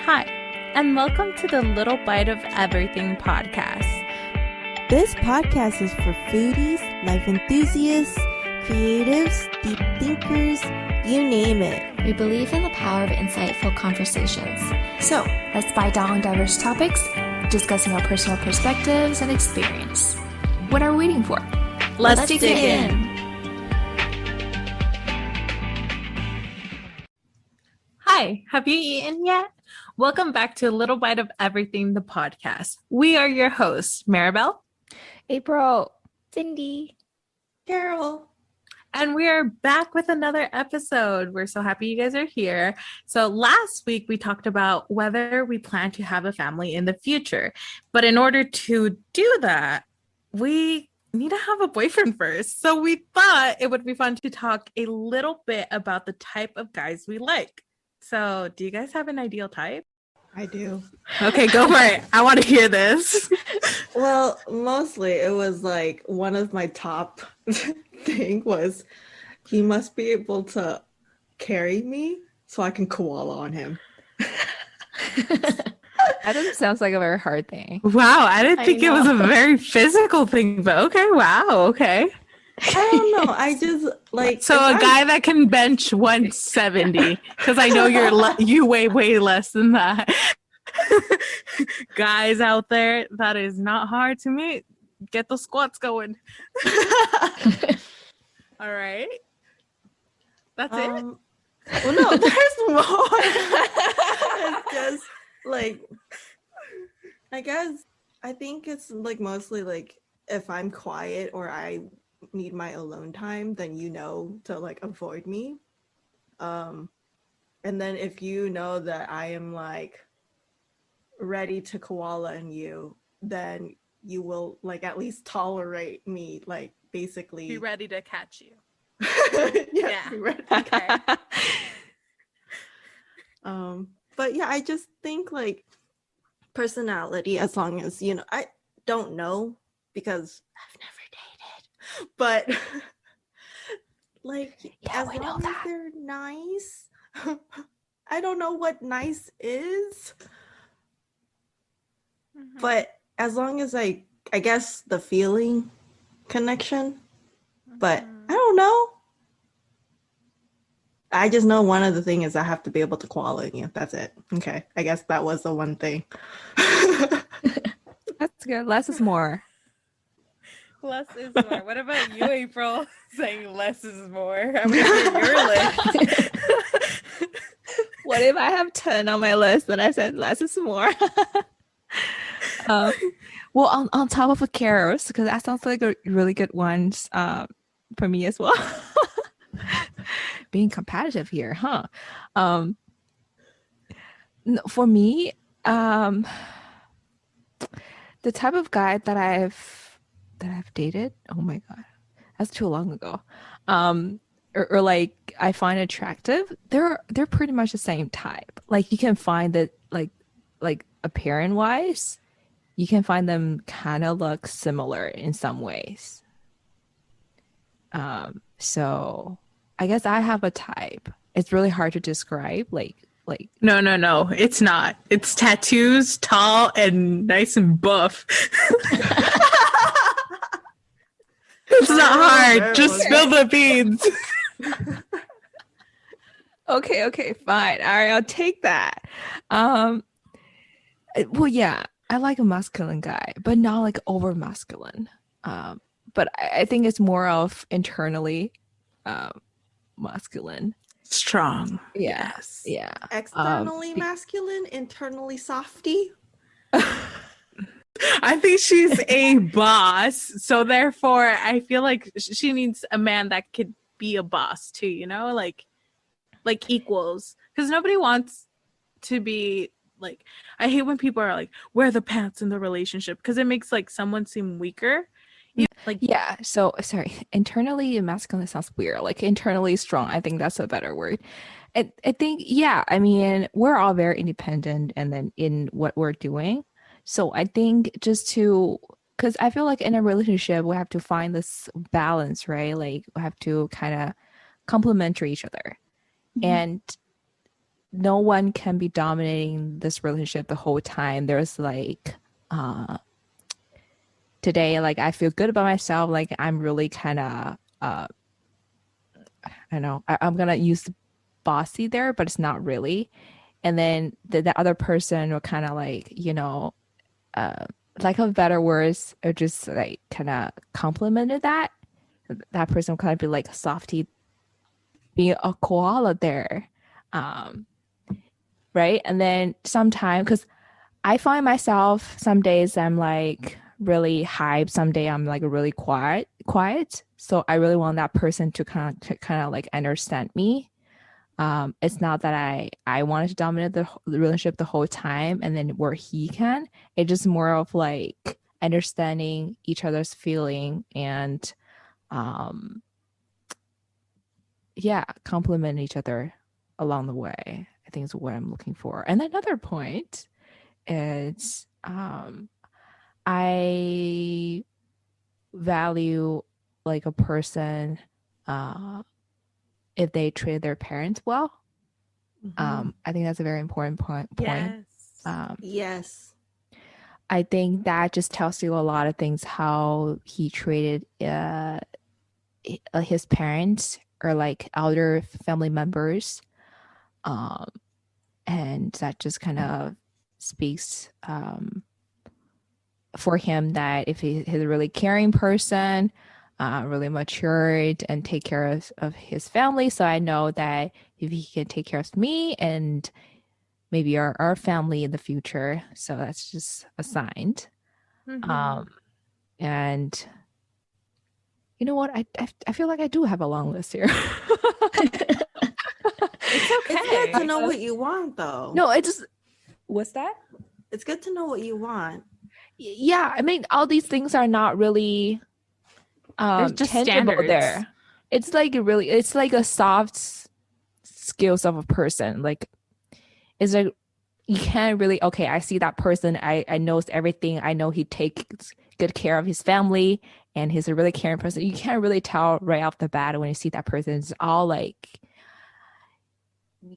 Hi, and welcome to the Little Bite of Everything podcast. This podcast is for foodies, life enthusiasts, creatives, deep thinkers, you name it. We believe in the power of insightful conversations. So, let's bite down on diverse topics, discussing our personal perspectives and experience. What are we waiting for? Let's dig in. Hi, have you eaten yet? Welcome back to Little Bite of Everything, the podcast. We are your hosts, Maribel, April, Cindy, Carol. and we are back with another episode. We're so happy you guys are here. So last week we talked about whether we plan to have a family in the future. But in order to do that, we need to have a boyfriend first. So we thought it would be fun to talk a little bit about the type of guys we like. So do you guys have an ideal type? I do. Okay, go for it. I want to hear this. Well, mostly it was like one of my top thing was he must be able to carry me so I can koala on him. That sounds like a very hard thing. Wow, I didn't think it was a very physical thing, but okay, wow, okay. I don't know. I just like So a guy that can bench 170, because I know you weigh way less than that. Guys out there, that is not hard to meet. Get the squats going. All right. That's it. Well, no, there's more. It's just like I think it's like mostly like if I'm quiet or I need my alone time, then you know to like avoid me. And then if you know that I am like ready to koala in you, then you will like at least tolerate me, like basically Be ready to catch you. yeah. Be ready. Okay. But yeah, I just think like personality, as long as I don't know because I've never dated, but like as long as they're nice. I don't know what nice is, but as long as I guess the feeling connection, but I don't know. I just know one of the things is I have to be able to koala in you. That's it. Okay. I guess that was the one thing. That's good. Less is more. Less is more. What about you, April? Saying less is more. I'm going to hear your list. What if I have 10 on my list and I said less is more? Well, on top of the carols, because that sounds like a really good one for me as well. Being competitive here, huh? For me, the type of guy that I've dated, oh my god, that's too long ago. Or like I find attractive, they're pretty much the same type. Like you can find that like appearance wise, you can find them kind of look similar in some ways. So I guess I have a type. It's really hard to describe. Like No, it's not. It's tattoos, tall, and nice and buff. It's not hard. Just spill the beans. Okay, fine. All right, I'll take that. Well, yeah, I like a masculine guy, but not like over masculine. But I think it's more of internally masculine. Strong. Yeah. Yes. Yeah. Externally masculine, internally softy. I think she's a boss, so therefore I feel like she needs a man that could be a boss too, like equals, because nobody wants to be like, I hate when people are like, wear the pants in the relationship, because it makes like someone seem weaker. Yeah, so sorry, internally masculine sounds weird. Like internally strong, I think that's a better word. I think, yeah, I mean, we're all very independent and then in what we're doing. So I think because I feel like in a relationship, we have to find this balance, right? Like we have to kind of complement each other. And no one can be dominating this relationship the whole time. There's like today, like I feel good about myself, like I'm really kind of I know I'm gonna use bossy there, but it's not really. And then the other person will kind of like, like of better words, or just like kind of complimented that. That person will kind of be like a softie, being a koala there. Right. And then sometimes, because I find myself some days I'm like really hyped, some day I'm like really quiet. So I really want that person to kind of like understand me. It's not that I wanted to dominate the relationship the whole time and then where he can. It's just more of like understanding each other's feeling and compliment each other along the way, I think is what I'm looking for. And another point is I value like a person if they treat their parents well. I think that's a very important point. Yes. I think that just tells you a lot of things, how he treated his parents or like elder family members, and that just kind of speaks for him that if he's a really caring person, really matured and take care of his family. So I know that if he can take care of me and maybe our family in the future, so that's just a sign. And you know what, I feel like I do have a long list here. It's okay. It's good to know what you want, though. No, it just, what's that? It's good to know what you want. Yeah, I mean, all these things are not really just tangible standards. there. It's like a soft skills of a person. Like, it's like you can't really, okay, I see that person, I knows everything, I know he takes good care of his family and he's a really caring person. You can't really tell right off the bat when you see that person. It's all like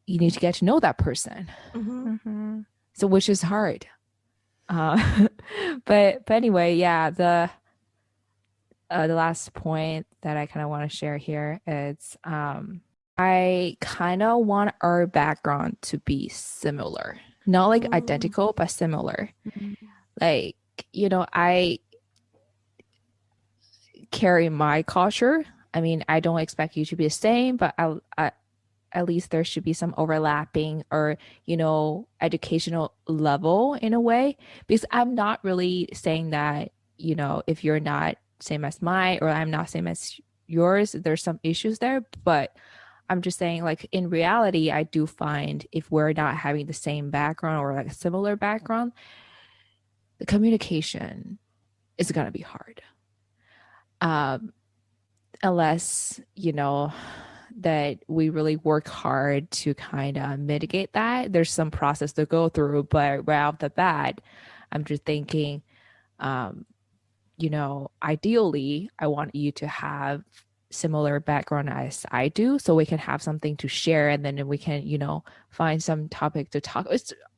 you need to get to know that person. So which is hard. But anyway, yeah, the last point that I kind of want to share here is I kind of want our background to be similar, not like identical, but similar. Like, I carry my culture. I mean, I don't expect you to be the same, but I at least there should be some overlapping or, educational level in a way, because I'm not really saying that, if you're not same as mine or I'm not same as yours, there's some issues there. But I'm just saying, like, in reality, I do find if we're not having the same background or like a similar background, the communication is going to be hard. Unless, that we really work hard to kind of mitigate that. There's some process to go through, but right off the bat, I'm just thinking, ideally, I want you to have similar background as I do, so we can have something to share, and then we can, find some topic to talk.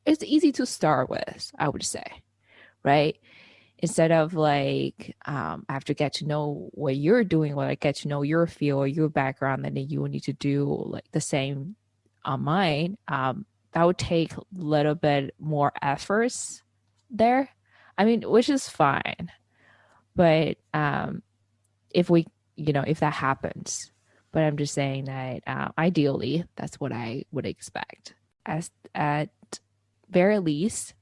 It's easy to start with, I would say, right? Instead of like, I have to get to know what you're doing, or I get to know your field or your background, and then you will need to do like the same on mine. That would take a little bit more efforts there. I mean, which is fine. But if that happens, but I'm just saying that ideally, that's what I would expect. At very least,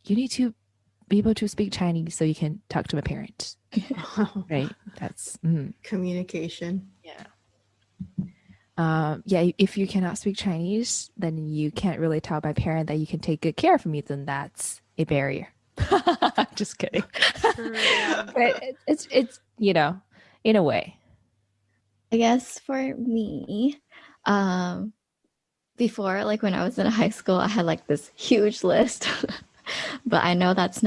you need to be able to speak Chinese so you can talk to my parents. Right? That's communication. Yeah. If you cannot speak Chinese, then you can't really tell my parent that you can take good care of me, then that's a barrier. Just kidding. But it's in a way. I guess for me, before, like when I was in high school, I had like this huge list. But I know that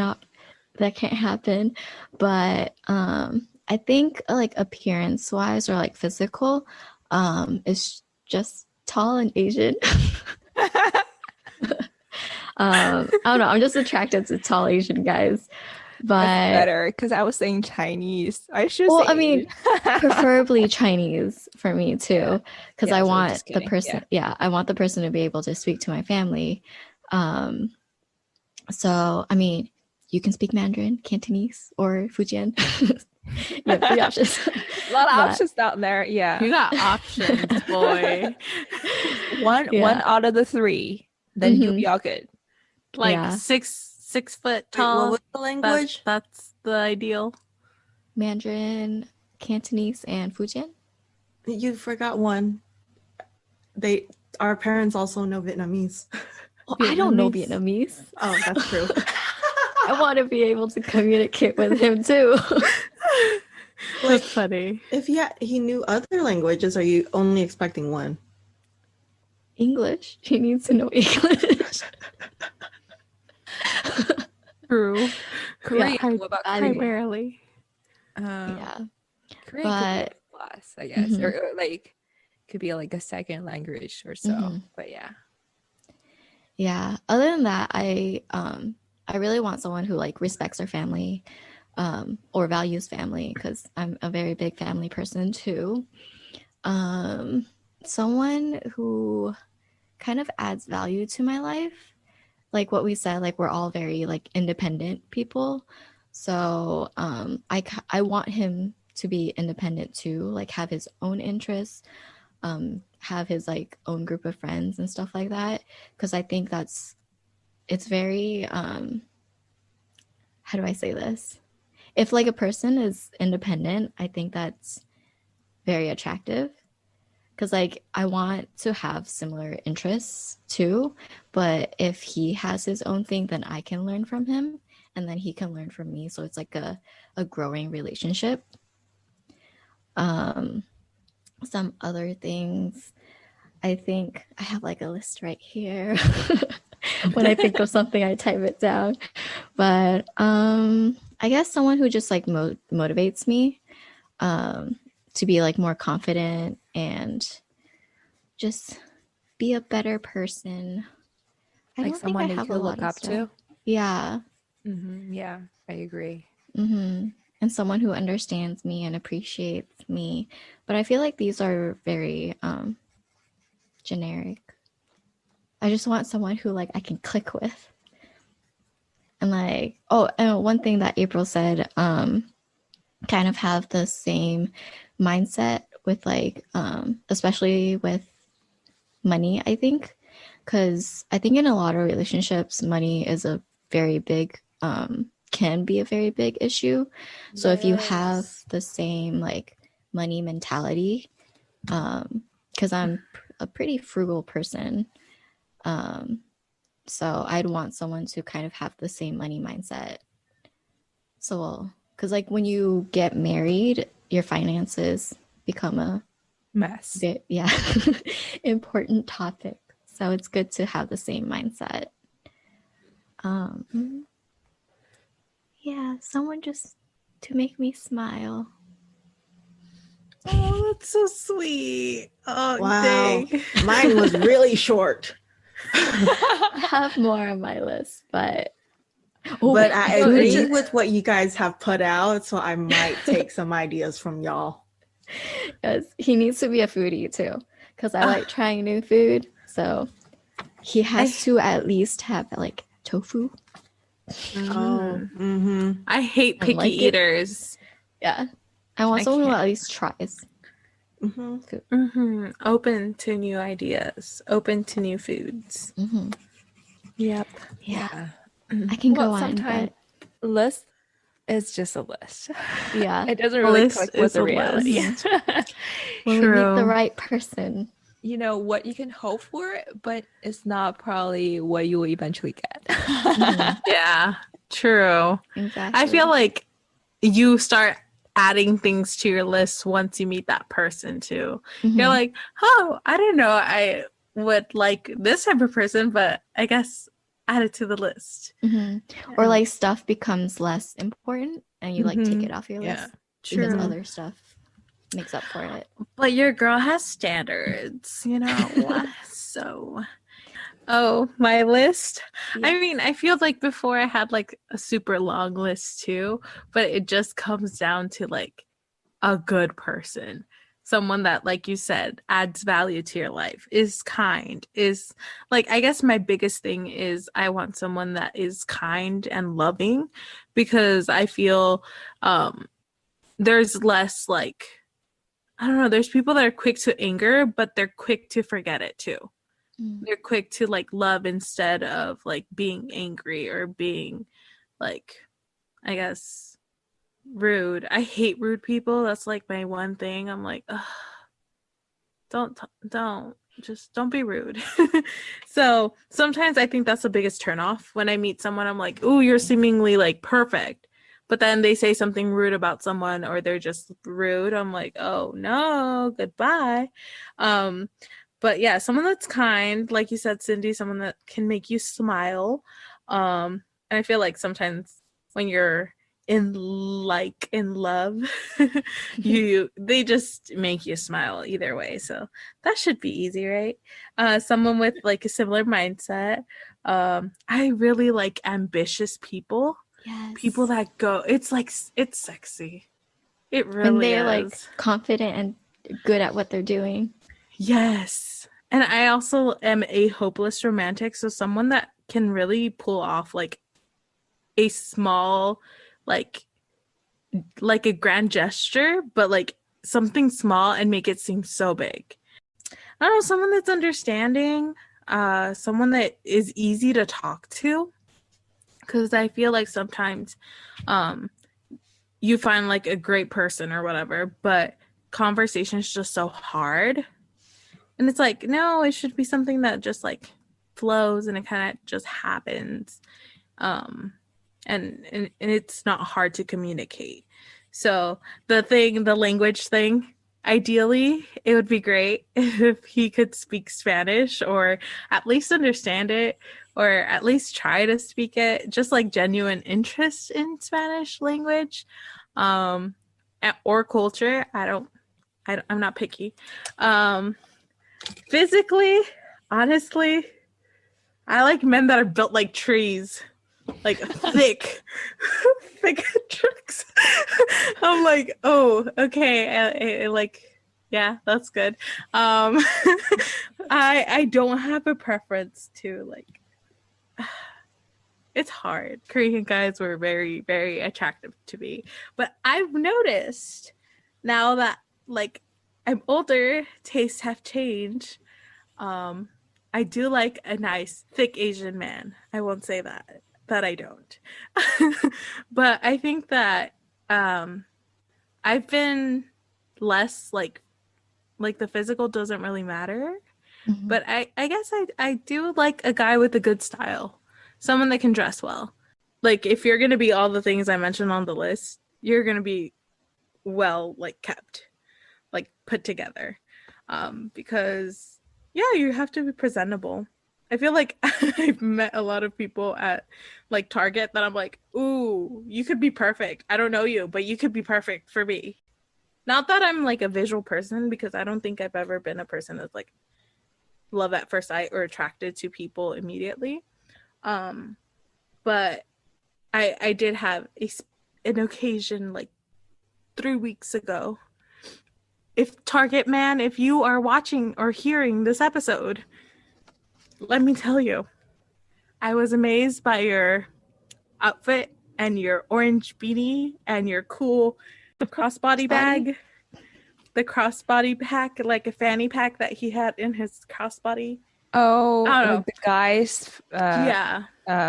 can't happen. But I think like appearance wise or like physical, is just tall and Asian. I don't know. I'm just attracted to tall Asian guys. That's But better because I was saying Chinese. I should well, say I mean, Asian. preferably Chinese for me too, because Yeah, I so want just the kidding. person. Yeah, I want the person to be able to speak to my family. Um, so I mean, you can speak Mandarin, Cantonese, or Fujian. You have three options. A lot of But- options out there. Yeah. You got options, boy. One Yeah. out of the three, then you'll Mhm. be all good. Like Yeah. 6 foot Wait, tall. what was the language? That's the ideal. Mandarin, Cantonese, and Fujian. You forgot one. Our parents also know Vietnamese. Well, I don't know Vietnamese? Vietnamese. Oh, that's true. I want to be able to communicate with him too. Like, That's funny. if he knew other languages, are you only expecting one? English. He needs to know English. True. Korean. Yeah. What about I- Korean? Primarily. Yeah. Korean could be But- a plus, I guess, Mhm. or like could be like a second language or so. Mhm. But yeah, Yeah. Other than that, I really want someone who like respects their family, or values family, because I'm a very big family person too. Someone who kind of adds value to my life. Like what we said, like we're all very like independent people. So I want him to be independent too, like have his own interests, have his like own group of friends and stuff like that. Because I think it's very how do I say this? If like a person is independent, I think that's very attractive. Because like I want to have similar interests too, but if he has his own thing, then I can learn from him, and then he can learn from me. So it's like a growing relationship. Some other things, I think I have like a list right here. When I think of something, I type it down. But I guess someone who just like motivates me to be like more confident and just be a better person. I like don't think someone I that you have a could lot look of up stuff. to. Yeah. Yeah, I agree. And someone who understands me and appreciates me. But I feel like these are very generic. I just want someone who like I can click with. And like, and one thing that April said, kind of have the same mindset with like, especially with money, I think. Because I think in a lot of relationships, money is a very big, can be a very big issue. So if you have the same like money mentality, because I'm a pretty frugal person, so I'd want someone to kind of have the same money mindset. So, because like when you get married, your finances become a Mess. yeah important topic. So it's good to have the same mindset. Yeah, someone just to make me smile. Oh, that's so sweet. Oh, Wow. dang. Mine was really short. I have more on my list, but But I food. agree with what you guys have put out, so I might take some ideas from y'all. Yes, he needs to be a foodie too, because I like trying new food. So he has to at least have like tofu. Oh, mm-hmm. I hate I picky like it. eaters. Yeah, I want I someone who can't. at least tries. Mm-hmm. Open to new ideas, open to new foods. Yep. Yeah, I can Well, go on, sometimes list is just a list. but yeah, It doesn't really list click is with the a reality. list. when we meet the True. right person. You know what you can hope for, but it's not probably what you will eventually get. Yeah, true. Exactly. I feel like you start adding things to your list once you meet that person too. You're like, oh, I don't know, I would like this type of person, but I guess add it to the list. Or like stuff becomes less important, and you like take it off your Yeah, list because true. other stuff makes up for it. But your girl has standards, you know. So, Oh, my list. I Yeah. mean, I feel like before I had like a super long list too, but it just comes down to like a good person. Someone that, like you said, adds value to your life, is kind, is like, I guess my biggest thing is I want someone that is kind and loving because I feel there's less like, I don't know, there's people that are quick to anger, but they're quick to forget it too. Mm. They're quick to like love instead of like being angry or being like, I guess, rude. I hate rude people. That's like my one thing. I'm like, ugh, don't just don't be rude. So sometimes I think that's the biggest turnoff when I meet someone. I'm like, ooh, you're seemingly like perfect, but then they say something rude about someone or they're just rude. I'm like, oh no, goodbye. um but yeah, someone that's kind, like you said, Cindy, someone that can make you smile. And I feel like sometimes when you're in love, they just make you smile either way. So that should be easy, right? Someone with like a similar mindset. I really like ambitious people. Yes. People that go, it's like it's sexy. It When really they're like is. confident and good at what they're doing. Yes. And I also am a hopeless romantic, so someone that can really pull off like a small, like a grand gesture, but like something small and make it seem so big. I don't know, someone that's understanding, someone that is easy to talk to, because I feel like sometimes you find like a great person or whatever, but conversation is just so hard. And it's like, no, it should be something that just like flows and it kind of just happens. And it's not hard to communicate. So the language thing, ideally, it would be great if he could speak Spanish or at least understand it or at least try to speak it, just like genuine interest in Spanish language or culture. I'm not picky. Physically, honestly, I like men that are built like trees, like thick, thick trunks. I'm like, oh, okay, like, yeah, that's good. I don't have a preference to like. It's hard. Korean guys were very, very attractive to me, but I've noticed now that like I'm older, tastes have changed. Um, I do like a nice, thick Asian man. I won't say that I don't. But I think that I've been less like the physical doesn't really matter. Mhm. But I guess I do like a guy with a good style. Someone that can dress well. Like if you're gonna be all the things I mentioned on the list, you're gonna be well like kept, like put together. Because yeah, you have to be presentable. I feel like I've met a lot of people at like Target that I'm like, ooh, you could be perfect. I don't know you, but you could be perfect for me. Not that I'm like a visual person, because I don't think I've ever been a person that's like love at first sight or attracted to people immediately. But I did have an occasion like 3 weeks ago. If Target man, if you are watching or hearing this episode, let me tell you, I was amazed by your outfit and your orange beanie and your cool crossbody bag. The crossbody pack, like a fanny pack that he had in his crossbody. Oh, I don't know. like the guys Yeah.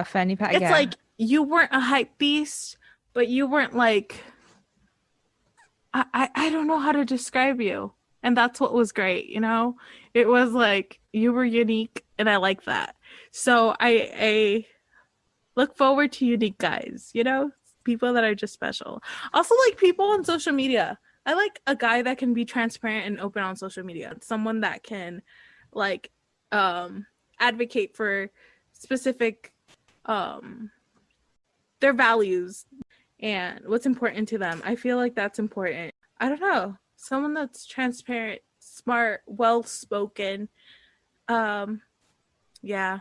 fanny pack. It's Yeah. like you weren't a hype beast, but you weren't like I don't know how to describe you. And that's what was great, you know? It was like you were unique and I like that. So I look forward to unique guys, you know? People that are just special. Also like people on social media. I like a guy that can be transparent and open on social media. Someone that can like advocate for specific their values and what's important to them. I feel like that's important. I don't know. Someone that's transparent, smart, well spoken, Yeah.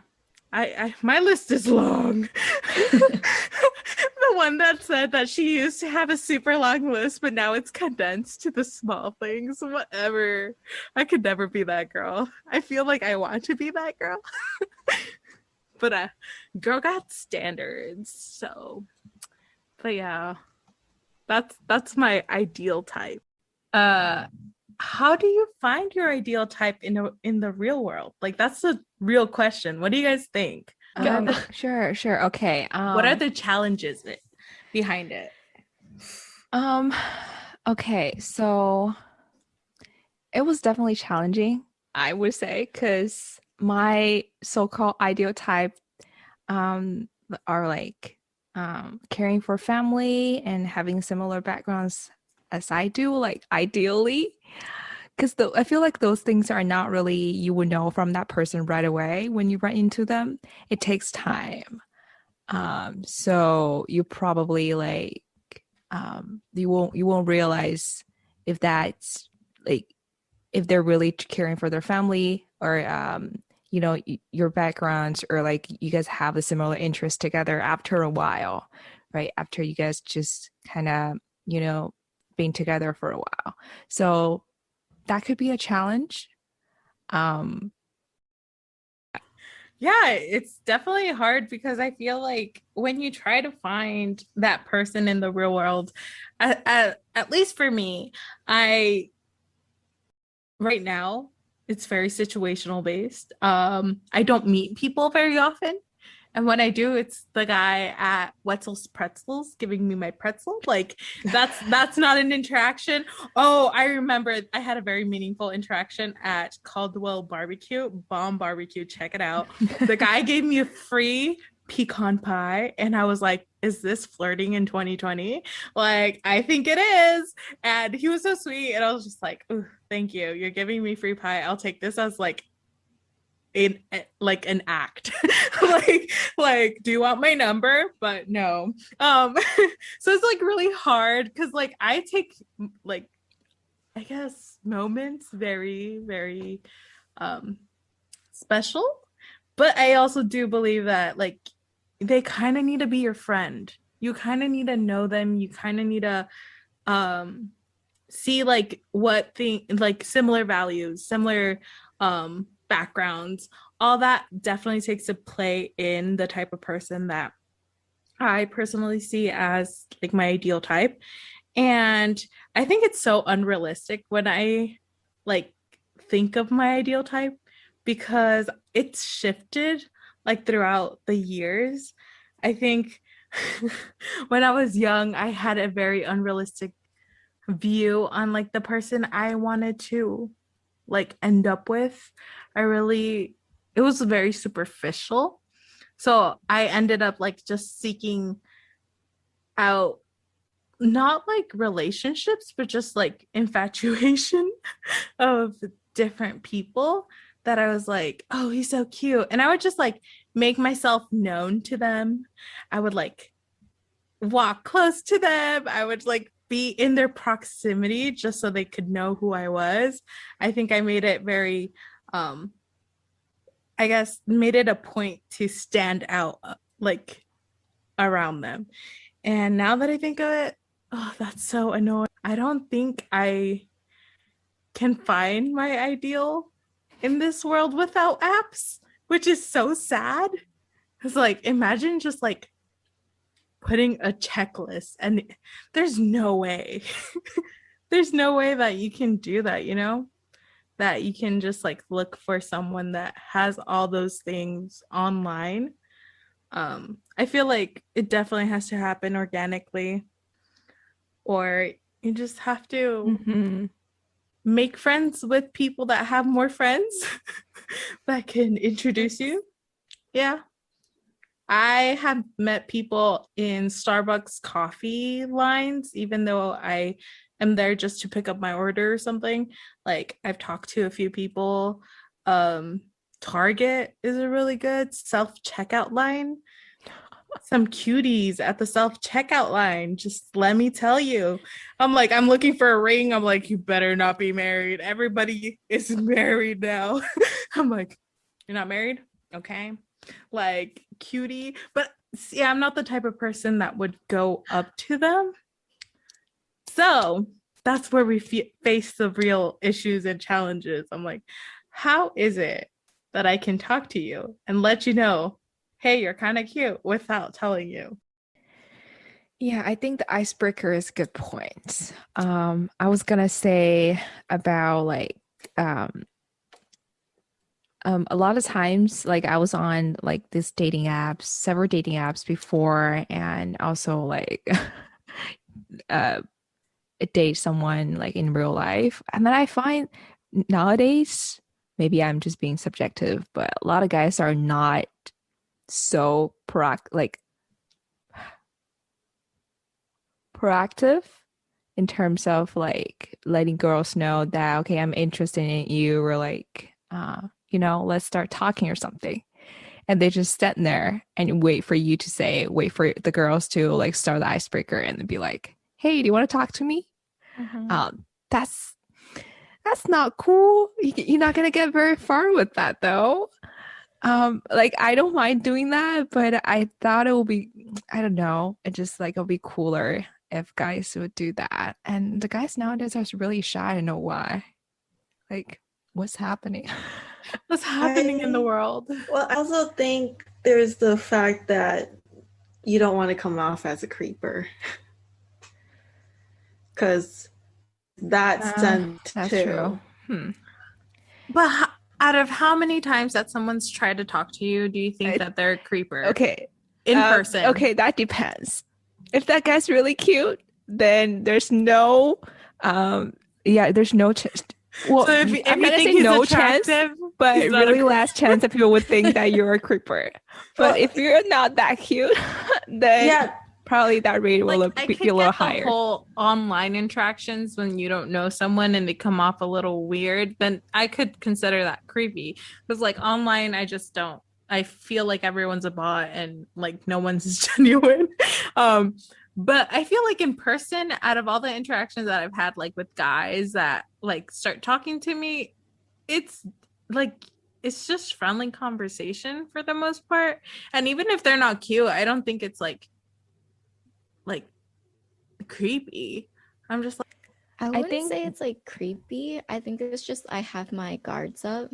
I my list is long. The one that said that she used to have a super long list, but now it's condensed to the small things. Whatever. I could never be that girl. I feel like I want to be that girl. But girl got standards. So but yeah. That's my ideal type. How do you find your ideal type in the real world? Like that's a real question. What do you guys think? Sure. Okay. What are the challenges behind it? Okay, so it was definitely challenging, I would say, because my so-called ideal type are like caring for family and having similar backgrounds as I do, like ideally. Because I feel like those things are not really you would know from that person right away when you run into them. It takes time. So you probably like you won't realize if that's like if they're really caring for their family or you know your backgrounds or like you guys have a similar interest together after a while, right? After you guys just kind of you know being together for a while. So that could be a challenge. Yeah, it's definitely hard because I feel like when you try to find that person in the real world, at least for me, right now it's very situational based. I don't meet people very often. And when I do, it's the guy at Wetzel's Pretzels giving me my pretzel. Like that's not an interaction. Oh, I remember I had a very meaningful interaction at Caldwell Barbecue, Bomb Barbecue. Check it out. The guy gave me a free pecan pie, and I was like, "Is this flirting in 2020?" Like, I think it is. And he was so sweet, and I was just like, "Ooh, thank you. You're giving me free pie. I'll take this as like." In like an act like do you want my number, but no. So it's like really hard because like I take like I guess moments very very special, but I also do believe that like they kind of need to be your friend. You kind of need to know them. You kind of need to see like what thing like similar values, similar backgrounds. All that definitely takes a play in the type of person that I personally see as like my ideal type. And I think it's so unrealistic when I like think of my ideal type because it's shifted like throughout the years. I think when I was young, I had a very unrealistic view on like the person I wanted to like end up with. It was very superficial. So I ended up like just seeking out not like relationships, but just like infatuation of different people that I was like, oh, he's so cute. And I would just like make myself known to them. I would like walk close to them. I would like be in their proximity just so they could know who I was. I think I made it very I guess made it a point to stand out like around them. And now that I think of it, oh, that's so annoying. I don't think I can find my ideal in this world without apps, which is so sad. Cuz like imagine just like putting a checklist and there's no way. There's no way that you can do that, you know? That you can just like look for someone that has all those things online. I feel like it definitely has to happen organically, or you just have to make friends with people that have more friends that can introduce you. Yeah. I have met people in Starbucks coffee lines, even though I am there just to pick up my order or something. Like I've talked to a few people. Target is a really good self-checkout line. Some cuties at the self-checkout line. Just let me tell you. I'm like, I'm looking for a ring. I'm like, you better not be married. Everybody is married now. I'm like, you're not married? Okay. Like cutie. But see, I'm not the type of person that would go up to them. So that's where we face the real issues and challenges. I'm like, how is it that I can talk to you and let you know, hey, you're kind of cute without telling you? Yeah, I think the icebreaker is a good point. I was gonna say about like a lot of times like I was on like this dating apps, several dating apps before, and also like uh date someone like in real life. And then I find nowadays, maybe I'm just being subjective, but a lot of guys are not so proactive in terms of like letting girls know that okay, I'm interested in you, or like let's start talking or something. And they just stand there and wait for you to say, wait for the girls to like start the icebreaker and then be like, hey, do you want to talk to me? That's not cool. You're not gonna get very far with that though. Like I don't mind doing that, but I thought it would be, I don't know, it just like it'll be cooler if guys would do that. And the guys nowadays are really shy. I don't know why. Like, what's happening? What's happening in the world? Well, I also think there's the fact that you don't want to come off as a creeper. Because that's done That's too. true. But out of how many times that someone's tried to talk to you, do you think that they're a creeper? Okay. In person. Okay, that depends. If that guy's really cute, then there's no there's no chance. Well, so if I'm you gonna think say he's no attractive, chance, but he's not a really last chance that people would think that you're a creeper. But if you're not that cute, then Yeah, probably that rate will like I be could a little get the higher. whole online interactions when you don't know someone and they come off a little weird, then I could consider that creepy. Because like online, I just don't. I feel like everyone's a bot and like no one's genuine. But I feel like in person, out of all the interactions that I've had like with guys that like start talking to me, it's like it's just friendly conversation for the most part. And even if they're not cute, I don't think it's like creepy. I'm just like, I wouldn't think- say it's like creepy. I think it's just I have my guards up.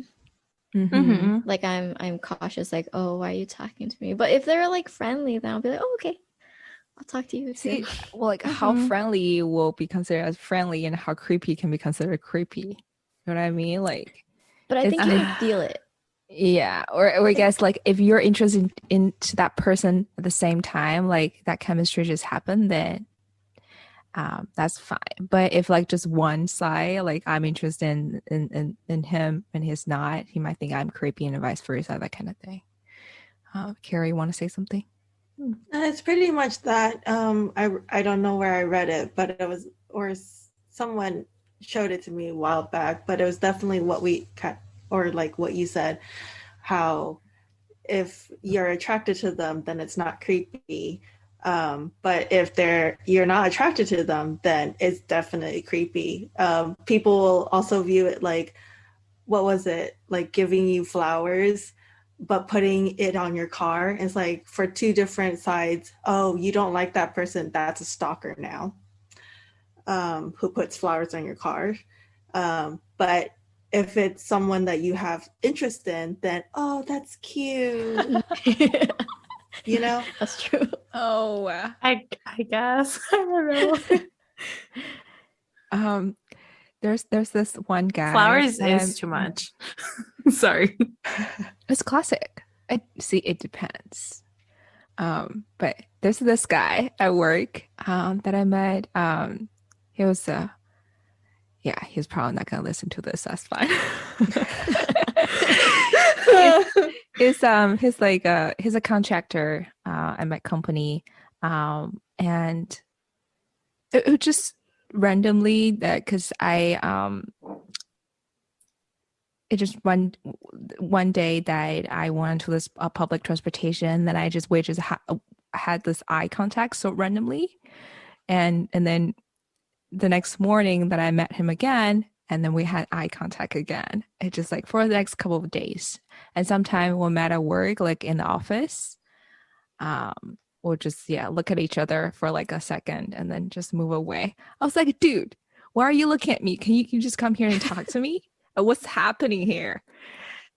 Mhm. Like I'm cautious, like, oh, why are you talking to me? But if they're like friendly, then I'll be like, oh, okay, I'll talk to you See, too. well, like how friendly will be considered as friendly and how creepy can be considered creepy. You know what I mean? Like, But I think you can feel it. yeah, or I guess like if you're interested into that person at the same time, like that chemistry just happened, then that's fine. But if like just one side, like I'm interested in him and he's not, he might think I'm creepy and vice versa, that kind of thing. Carrie, want to say something? it's pretty much that. I don't know where I read it, but it was, or someone showed it to me a while back, but it was definitely what what you said, how if you're attracted to them, then it's not creepy. But if you're not attracted to them, then it's definitely creepy. People will also view it like, what was it, like giving you flowers but putting it on your car. It's like for two different sides. Oh, you don't like that person, that's a stalker now, who puts flowers on your car. But if it's someone that you have interest in, then oh, that's cute. You know? That's true. Oh, I guess I don't know. There's this one guy. Flowers is too much. Sorry. It's classic. It depends. But there's this guy at work that I met. He was he's probably not gonna listen to this. That's fine. He's a contractor at my company, and it just randomly that because it just one day that I went to this public transportation that we just had this eye contact so randomly, and then the next morning that I met him again, and then we had eye contact again. It just like for the next couple of days. And sometimes when I'm at work, like in the office, we'll just look at each other for like a second and then just move away. I was like, dude, why are you looking at me? Can you just come here and talk to me? What's happening here?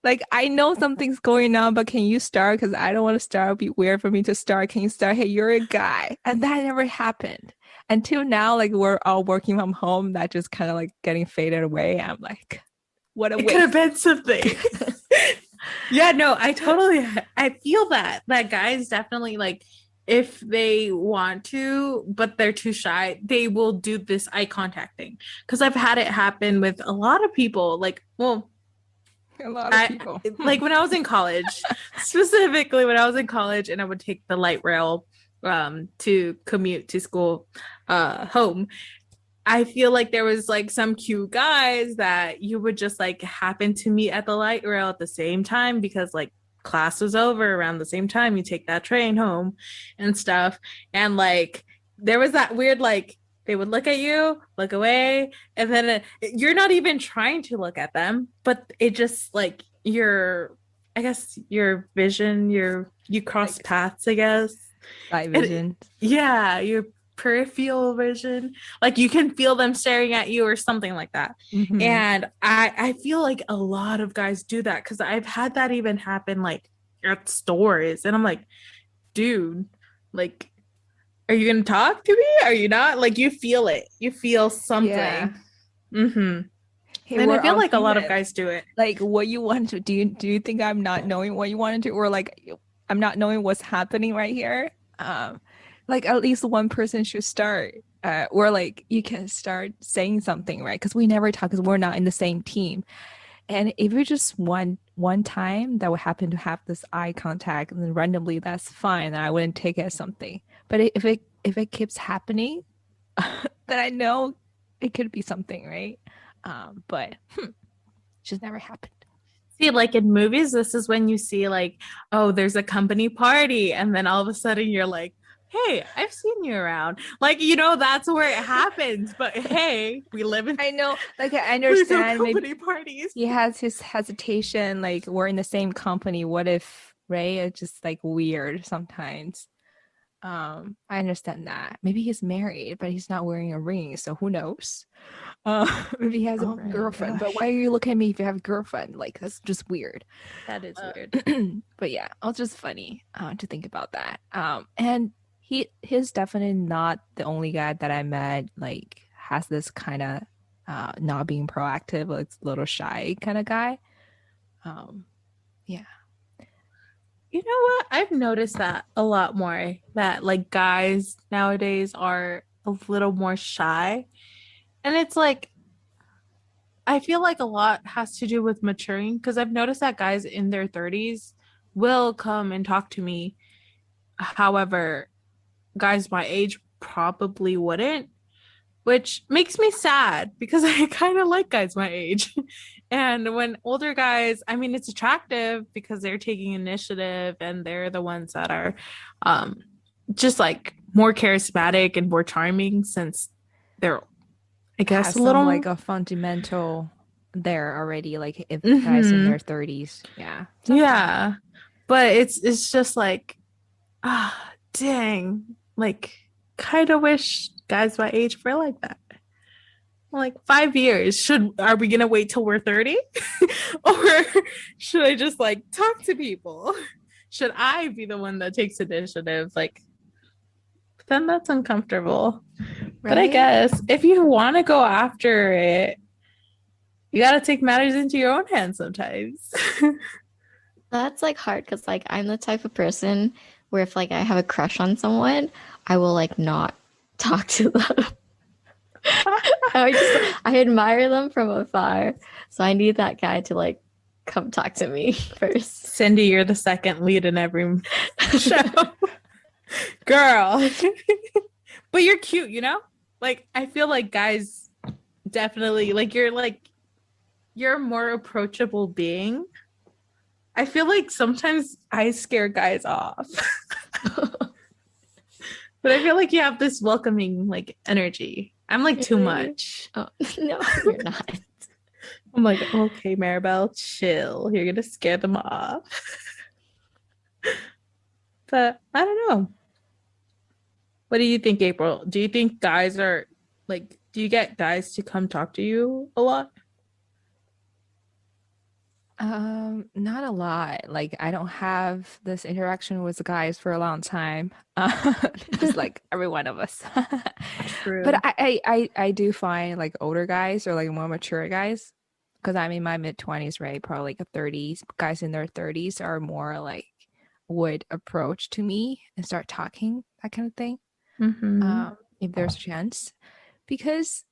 Like, I know something's going on, but can you start? Because I don't want to start. It'll be weird for me to start. Can you start? Hey, you're a guy. And that never happened. Until now, like, we're all working from home. That just kind of like getting faded away. I'm like, what a It waste. could have been something. Yeah, no, I feel that guys definitely, like, if they want to, but they're too shy, they will do this eye contact thing. Because I've had it happen with a lot of people. Like, well, A lot of people. like when I was in college, specifically when I was in college and I would take the light rail to commute to school home, I feel like there was like some cute guys that you would just like happen to meet at the light rail at the same time because like class was over around the same time you take that train home and stuff. And like there was that weird like they would look at you, look away, and then you're not even trying to look at them, but it just like your vision, you cross paths, I guess. Light vision. Yeah, your peripheral vision. Like you can feel them staring at you or something like that. Mhm. And I feel like a lot of guys do that because I've had that even happen like at stores. And I'm like, dude, like, are you gonna talk to me? Are you not? Like you feel it. You feel something. Yeah. Mm-hmm. Hey, And I we're feel all like a lot of human. guys do it. Like what you want to do you think I'm not knowing what you want to do, or like I'm not knowing what's happening right here? Like at least one person should start, or like you can start saying something, right? Because we never talk because we're not in the same team. And if it's just one time that would happen to have this eye contact and then randomly, that's fine, and I wouldn't take it as something. But if it keeps happening, then I know it could be something, right? But just never happened. See, like in movies, this is when you see like, oh, there's a company party, and then all of a sudden you're like, hey, I've seen you around. Like, you know, that's where it happens. But hey, we live in I know, like I there's no understand. Maybe company parties. he has his hesitation, like we're in the same company. What if, right? It's just like weird sometimes. I understand that. Maybe he's married, but he's not wearing a ring, so who knows? Maybe he has a Oh my girlfriend. But gosh. why are you looking at me if you have a girlfriend? Like that's just weird. That is weird. But yeah, it's just funny to think about that. And he's definitely not the only guy that I met like has this kind of not being proactive, like little shy kind of guy. Yeah. You know what? I've noticed that a lot more, that like guys nowadays are a little more shy. And it's like, I feel like a lot has to do with maturing because I've noticed that guys in their 30s will come and talk to me. However, guys my age probably wouldn't, which makes me sad because I kind of like guys my age. And when older guys, I mean, it's attractive because they're taking initiative and they're the ones that are just like more charismatic and more charming since they're, I guess, Has a little some like a fundamental there already, like if guys in Mhm. their 30s. Yeah. Yeah. But it's just like, dang, like kind of wish guys my age were like that. Like 5 years. Are we gonna wait till we're 30? Or should I just like talk to people? Should I be the one that takes initiative? Like then that's uncomfortable. But I Right? guess if you want to go after it, you gotta take matters into your own hands sometimes. That's like hard because like I'm the type of person where if like I have a crush on someone, I will like not talk to them. I admire them from afar. So I need that guy to like come talk to me first. Cindy, you're the second lead in every show. Girl. But you're cute, you know? Like I feel like guys definitely you're a more approachable being. I feel like sometimes I scare guys off. But I feel like you have this welcoming like energy. I'm like too Really? much. Oh no, you're not. I'm like, okay, Maribel, chill. You're gonna scare them off. But I don't know. What do you think, April? Do you think guys are like, do you get guys to come talk to you a lot? Not a lot. Like I don't have this interaction with guys for a long time. Just like every one of us. True. But I do find like older guys or like more mature guys, because I'm in my mid 20s, right? Probably like 30s. Guys in their 30s are more like would approach to me and start talking, that kind of thing. If there's a chance. Because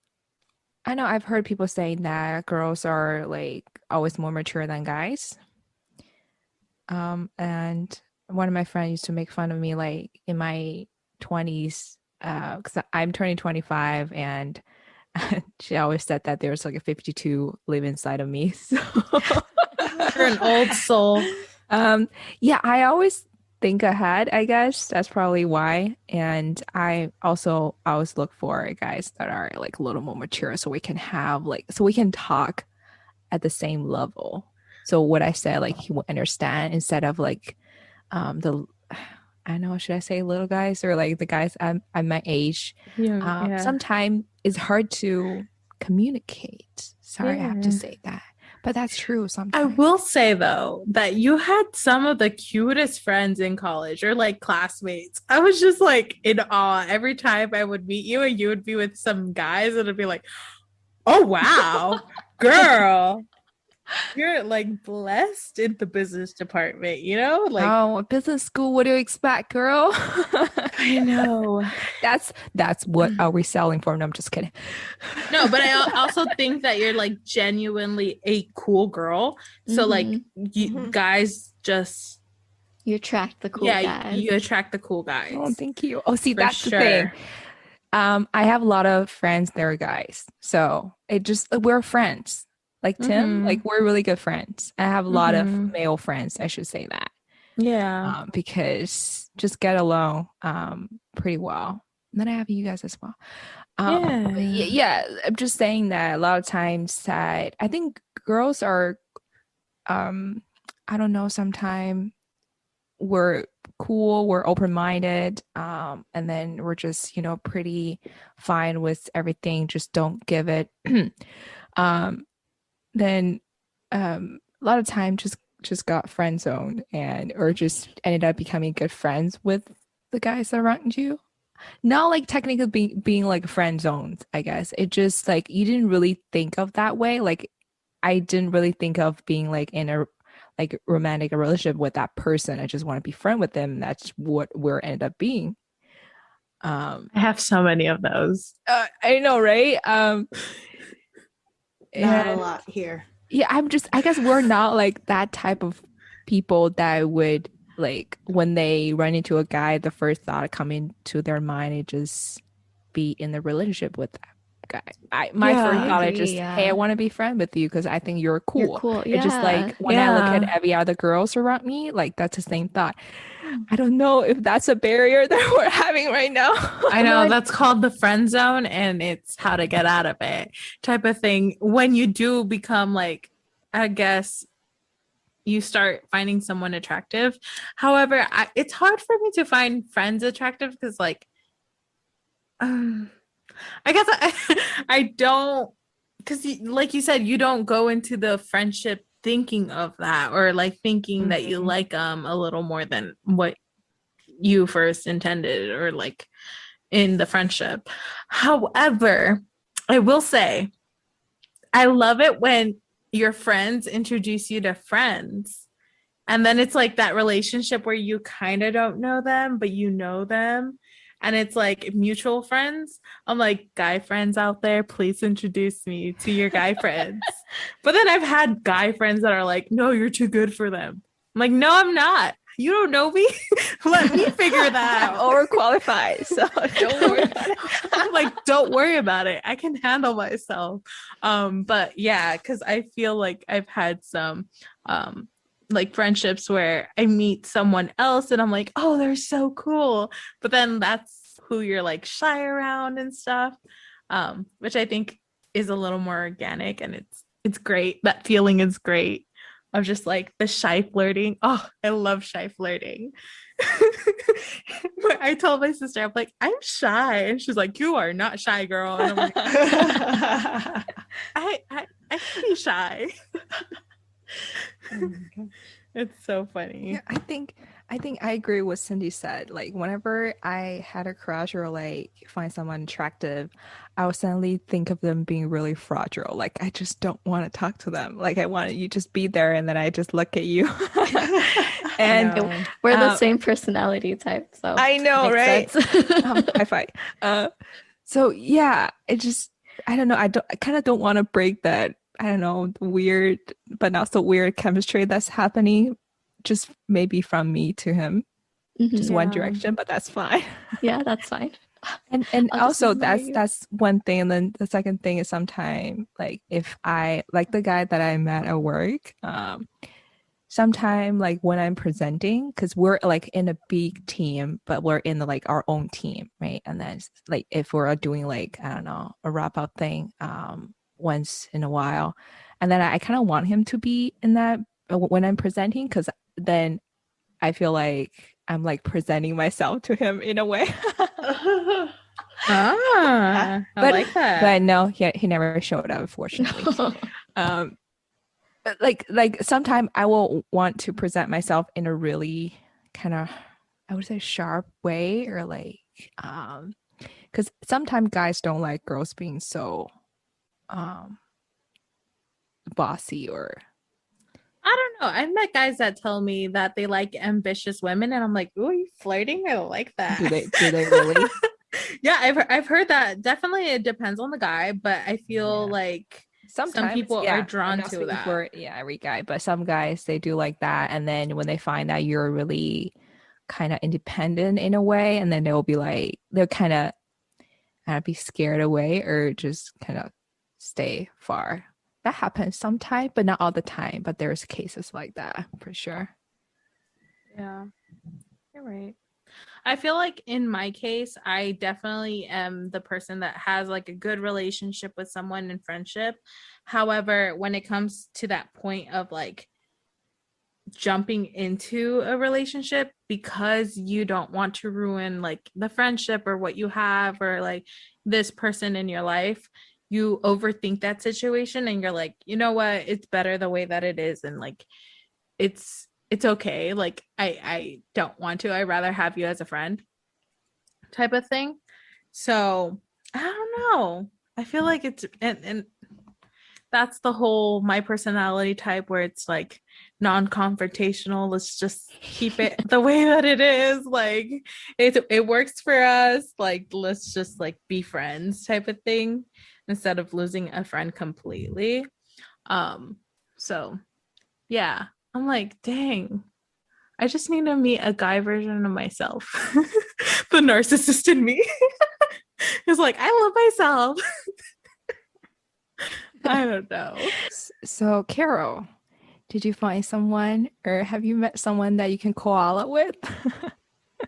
I know I've heard people saying that girls are like always more mature than guys. And one of my friends used to make fun of me like in my 20s, because I'm turning 25, and she always said that there's like a 52 live inside of me. So You're an old soul. yeah, I always think ahead, I guess. That's probably why. And I also always look for guys that are like a little more mature so we can have like so we can talk at the same level. So what I said, like he will understand instead of like the I don't know, should I say little guys or like the guys at my age? Yeah. Sometimes it's hard to communicate. Sorry, I have to Yeah. say that. But that's true I sometimes. will say though that you had some of the cutest friends in college or like classmates. I was just like in awe every time I would meet you and you would be with some guys and it'd be like, oh wow, girl, you're like blessed in the business department, you know? Like Oh, business school, what do you expect, girl? I know. That's what are we selling for? No, I'm just kidding. No, but I also think that you're like genuinely a cool girl. So like Mhm. guys just You attract the cool yeah, guys. you attract the cool guys. Oh, thank you. Oh, see, For that's the thing. sure. I have a lot of friends that are guys. So it just we're friends. Like Tim, Mhm. like we're really good friends. I have a lot of Mhm. male friends, I should say that. Yeah. Because just get along pretty well. And then I have you guys as well. Yeah, I'm just saying that a lot of times that I think girls are I don't know, sometimes we're cool, we're open-minded, and then we're just, pretty fine with everything, just don't give it. um then a lot of time just got friend zoned and or just ended up becoming good friends with the guys around you. Not like technically being like friend zoned, I guess. It just like you didn't really think of that way. Like I didn't really think of being like in a like romantic relationship with that person. I just want to be friend with them. That's what we're ended up being. I have so many of those. I know, right? Not a And lot here. yeah, I guess we're not like that type of people that would like when they run into a guy, the first thought coming to their mind is just be in a relationship with that guy. My Yeah. first I thought is agree, just, hey, I yeah. want to be friend with you because I think you're cool. You're cool. It's just like Yeah. when I look at Yeah. every other girls around me, like that's the same thought. I don't know if that's a barrier that we're having right now. I know that's called the friend zone and it's how to get out of it type of thing. When you do become like, I guess you start finding someone attractive. However, it's hard for me to find friends attractive because like, I guess I don't because like you said, you don't go into the friendship thinking of that or like thinking that you Mhm. like a little more than what you first intended or like in the friendship. However, I will say I love it when your friends introduce you to friends. And then it's like that relationship where you kind of don't know them, but you know them. And it's like mutual friends. I'm like, guy friends out there, please introduce me to your guy friends. But then I've had guy friends that are like, no, you're too good for them. I'm like, no, I'm not. You don't know me. Let me figure that I'm out. overqualified, so don't worry about it. I'm like, don't worry about it. I can handle myself. But yeah, because I feel like I've had some like friendships where I meet someone else and I'm like, oh, they're so cool. But then that's who you're like shy around and stuff. Which I think is a little more organic and it's it's great. That feeling is great. Of just like the shy flirting. Oh, I love shy flirting. I told my sister, I'm like, I'm shy. And she's like, you are not shy, girl. And I'm like, I can be shy. Oh my God. It's so funny. Yeah, I think I agree with what Cindy said. Like whenever I had a crush or like find someone attractive, I would suddenly think of them being really fragile. Like I just don't want to talk to them. Like I want you just be there and then I just look at you. And No. We're the same personality type, so I know, right? makes sense. High five. So yeah, I don't know. I kind of don't want to break that. I don't know, weird, but not so weird chemistry that's happening. Just maybe from me to him, just one Yeah. direction, but that's fine. Yeah, that's fine. And I'll just also ignore you. that's one thing. And then the second thing is sometimes like if I like the guy that I met at work, sometime like when I'm presenting, because we're like in a big team, but we're in like our own team, right? And then like if we're doing like I don't know a wrap up thing, once in a while, and then I kind of want him to be in that when I'm presenting, because then I feel like I'm like presenting myself to him in a way. I like that. But no, he never showed up, unfortunately. But like sometimes I will want to present myself in a really kind of I would say sharp way, or like because sometimes guys don't like girls being so bossy or I don't know. I've met guys that tell me that they like ambitious women, and I'm like, "Ooh, are you flirting? I don't like that." do they really? Yeah, I've heard that. Definitely, it depends on the guy, but I feel Yeah. like Sometimes some people yeah, are I'm drawn not to speaking that. for every guy, but some guys they do like that, and then when they find that you're really kind of independent in a way, and then they'll be like they'll kind of be scared away or just kind of stay far. That happens sometimes, but not all the time. But there's cases like that for sure. Yeah, you're right. I feel like in my case, I definitely am the person that has like a good relationship with someone in friendship. However, when it comes to that point of like jumping into a relationship because you don't want to ruin like the friendship or what you have or like this person in your life, you overthink that situation and you're like, you know what, it's better the way that it is, and like it's okay, like I don't want to, I'd rather have you as a friend type of thing. So I don't know, I feel like it's and that's the whole my personality type where it's like non-confrontational, let's just keep it the way that it is, like it works for us, like let's just like be friends type of thing instead of losing a friend completely. So yeah, I'm like, dang, I just need to meet a guy version of myself. The narcissist in me is like, I love myself. I don't know. So, Carol, did you find someone or have you met someone that you can koala with?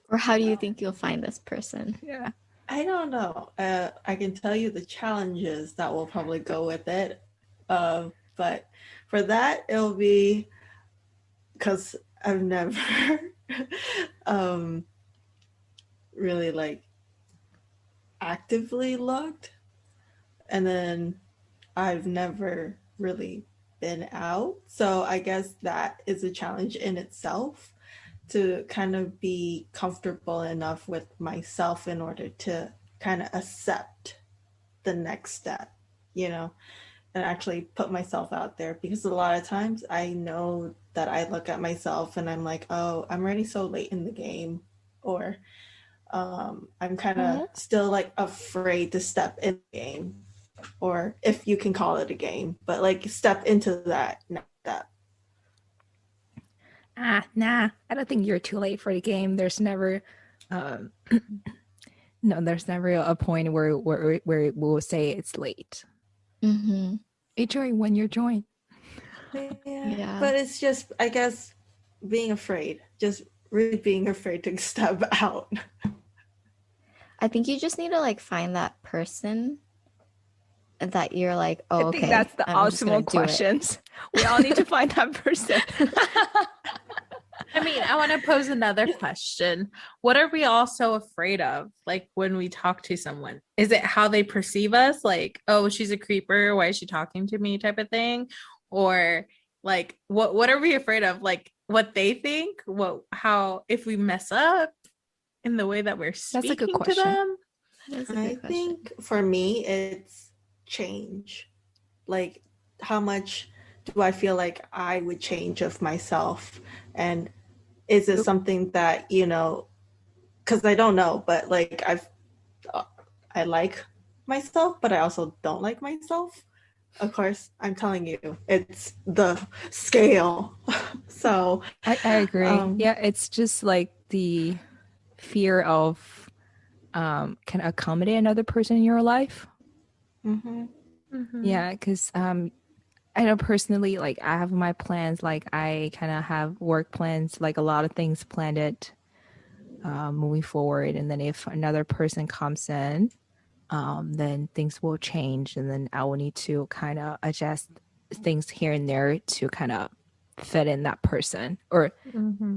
Or how do you think you'll find this person? Yeah. I don't know. I can tell you the challenges that will probably go with it. But for that, it'll be because I've never really like actively looked. And then I've never really been out. So I guess that is a challenge in itself to kind of be comfortable enough with myself in order to kind of accept the next step, you know, and actually put myself out there. Because a lot of times I know that I look at myself and I'm like, oh, I'm already so late in the game, or I'm kind of still like afraid to step in the game, or if you can call it a game, but like step into that next step. Nah, I don't think you're too late for the game. There's never no, there's never a point where we'll say it's late. Mm-hmm. Enjoy when you're joined. Yeah. But it's just, I guess, being afraid, just really being afraid to step out. I think you just need to like find that person that you're like, oh, I okay, think that's the I'm just gonna ultimate do it. questions. We all need to find that person. I mean, I want to pose another question. What are we all so afraid of? Like when we talk to someone, is it how they perceive us? Like, oh, she's a creeper. Why is she talking to me? Type of thing, or like what are we afraid of? Like what they think? How if we mess up in the way that we're That's a good speaking to question. them? That is a I good question. think for me, it's change. Like, how much do I feel like I would change of myself? And is it something that, because I don't know, but like I like myself, but I also don't like myself. Of course, I'm telling you, it's the scale. So, I agree. Yeah, it's just like the fear of can accommodate another person in your life. mhm. Yeah, because I know personally, like I have my plans, like I kind of have work plans, like a lot of things planned it moving forward. And then if another person comes in, then things will change. And then I will need to kind of adjust things here and there to kind of fit in that person or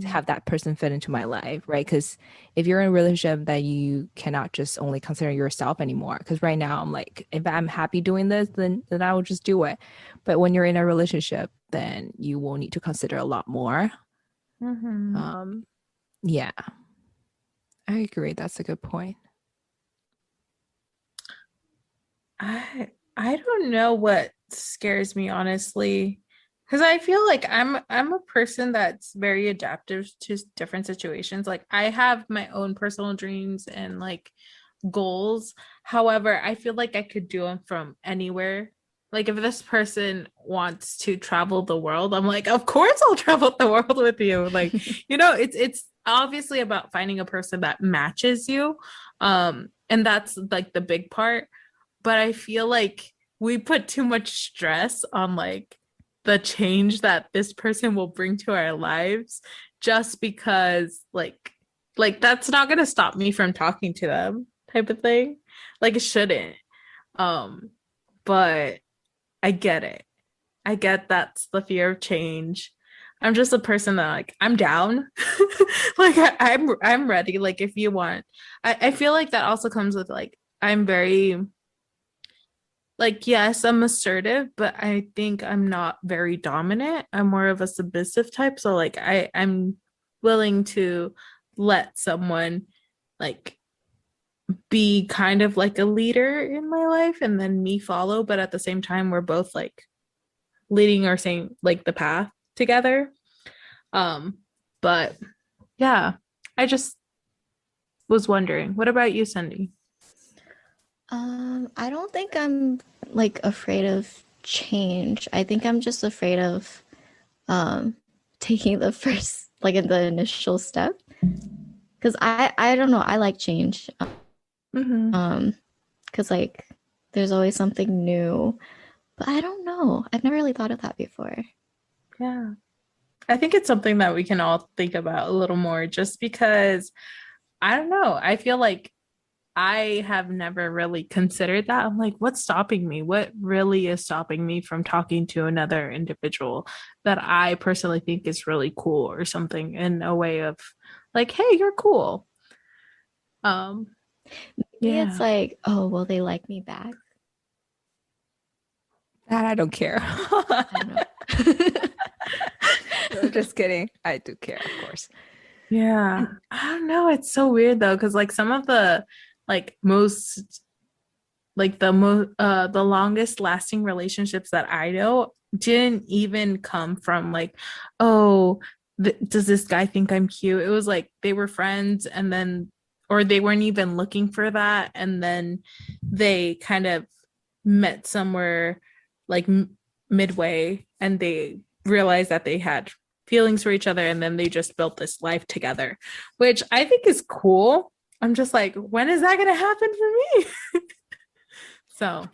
have that person fit into my life, right? Because if you're in a relationship that you cannot just only consider yourself anymore, because right now I'm like, if I'm happy doing this, then I will just do it. But when you're in a relationship, then you will need to consider a lot more. Yeah, I agree. That's a good point. I don't know what scares me honestly, because I feel like I'm a person that's very adaptive to different situations. Like I have my own personal dreams and like goals. However, I feel like I could do them from anywhere. Like if this person wants to travel the world, I'm like, of course I'll travel the world with you. Like, it's obviously about finding a person that matches you. And that's like the big part. But I feel like we put too much stress on like the change that this person will bring to our lives just because like that's not going to stop me from talking to them type of thing. Like it shouldn't. But I get it. I get that's the fear of change. I'm just a person that like I'm down. Like I'm ready. Like if you want. I feel like that also comes with like I'm very like yes, I'm assertive, but I think I'm not very dominant. I'm more of a submissive type. So like I'm willing to let someone like be kind of like a leader in my life and then me follow, but at the same time we're both like leading or same like the path together. But yeah, I just was wondering, what about you, Cindy? I don't think I'm like afraid of change. I think I'm just afraid of taking the first like in the initial step. Cause I don't know, I like change. Cause like there's always something new. But I don't know. I've never really thought of that before. Yeah. I think it's something that we can all think about a little more just because I don't know. I feel like I have never really considered that. I'm like, what's stopping me? What really is stopping me from talking to another individual that I personally think is really cool or something in a way of like, hey, you're cool. Maybe it's like, oh, will they like me back? That I don't care. I don't know. I'm just kidding. I do care, of course. Yeah. I don't know. It's so weird though, because like some of the like most like the longest lasting relationships that I know didn't even come from like, oh, does this guy think I'm cute? It was like they were friends and then or they weren't even looking for that and then they kind of met somewhere like midway and they realized that they had feelings for each other and then they just built this life together, which I think is cool. I'm just like, when is that going to happen for me? So